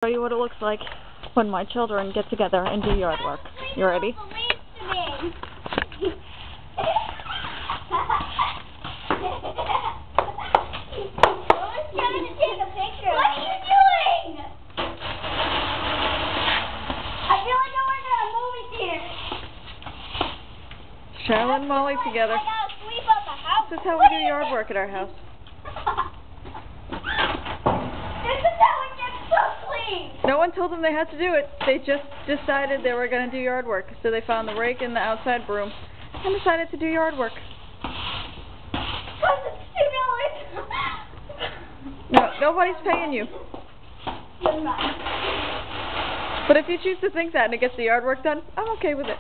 Show you what it looks like when my children get together and do yard work. You ready? Charlotte and Molly together. This is how we do yard work at our house. No one told them they had to do it. They just decided they were going to do yard work. So they found the rake and the outside broom and decided to do yard work. No, nobody's paying you. But if you choose to think that and it gets the yard work done, I'm okay with it.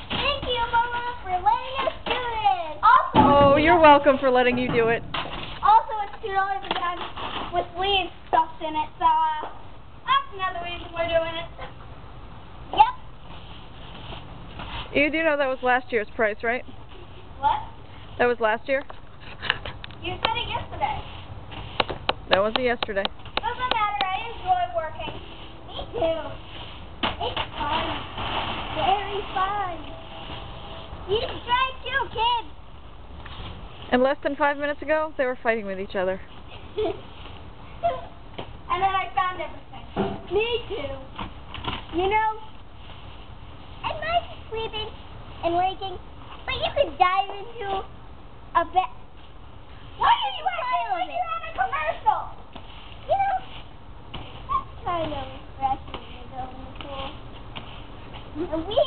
Thank you, Mama, for letting us do this. Also, oh, you're welcome for letting you do it. Also, it's $2 a ton with leaves stuffed in it, so that's another reason we're doing it. Yep. You do know that was last year's price, right? What? That was last year? You said it yesterday. That wasn't yesterday. Doesn't matter, I enjoy working. Me too. It's fun. Very fun. You should try it too, kids. And less than 5 minutes ago, they were fighting with each other. And then I found everything. Me too. You know, I might be sleeping and waking, but you could dive into a bed. Why are you acting like you're on a commercial? You know, that's kind of refreshing to go in the pool. And we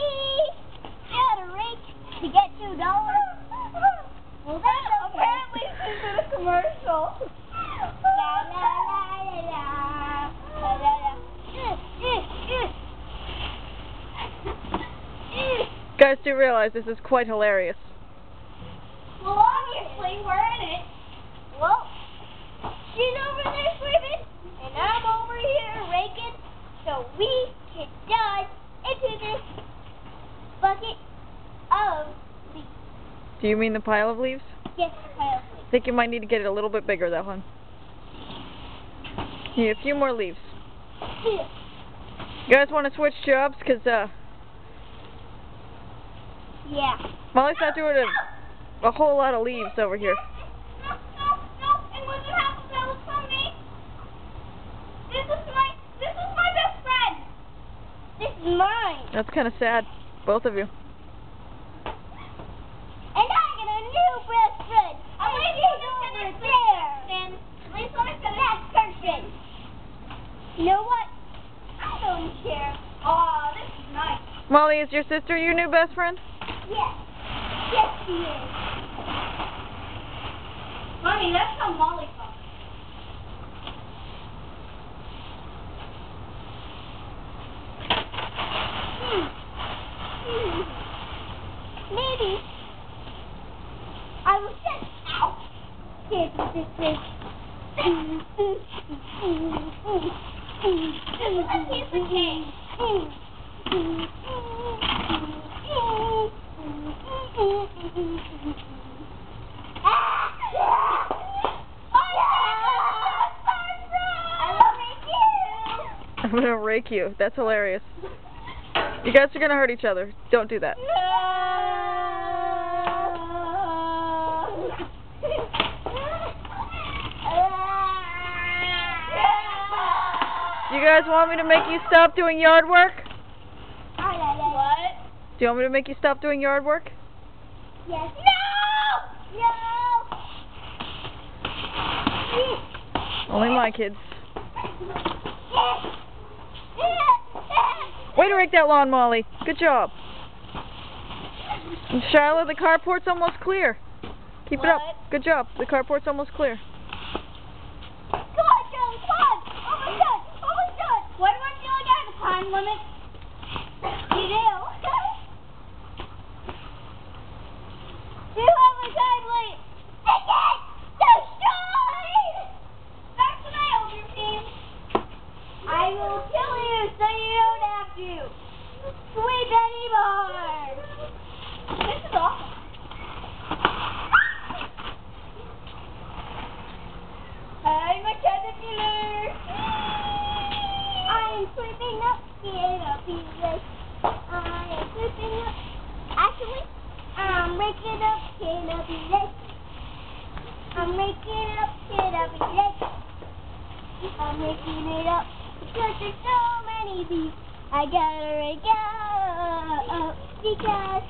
got a rake to get $2. Well, that's okay. Apparently this is a commercial. La la la la la la la. Guys do realize this is quite hilarious. Well, obviously we're in it. Well, she's over there swimming, and I'm over here raking, so we can dive into this bucket of leaves. Do you mean the pile of leaves? Yes, the pile of leaves. I think you might need to get it a little bit bigger, though, hon. You need a few more leaves. Yeah. You guys want to switch jobs? Because, Yeah. Molly's not doing a whole lot of leaves over here. No. And when you have to tell us from me, this is my best friend. This is mine. That's kind of sad. Both of you. And I got a new best friend. I'm waiting over there. And please let us that person. You know what? I don't care. Oh, this is nice. Molly, is your sister your new best friend? Yes. Yes, she is. Mommy, that's how Molly talks. Maybe I will just out. Here's what this is. A piece of cake. I'm going to rake you. That's hilarious. You guys are going to hurt each other. Don't do that. You guys want me to make you stop doing yard work? What? Do you want me to make you stop doing yard work? Yes. No! No! Only my kids. Way to rake that lawn, Molly. Good job. And Charlotte, the carport's almost clear. Keep it up. Good job. The carport's almost clear. Come on, Charlie, come on! Almost done! Almost done! Why do I feel like I have a time limit? You do. You have a time limit. Take it! Destroy! Back to my older team. I will kill you so you don't have to sweep anymore. This is awesome. I'm a caterpillar. it up because I am sweeping up. Actually, I'm raking up, can I be late? I'm raking up, can I be late? I'm raking it up because there's so many bees. I gotta rake up because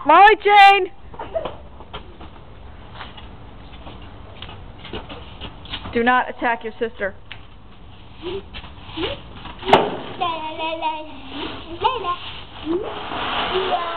Molly Jane! Do not attack your sister. La la la la la la.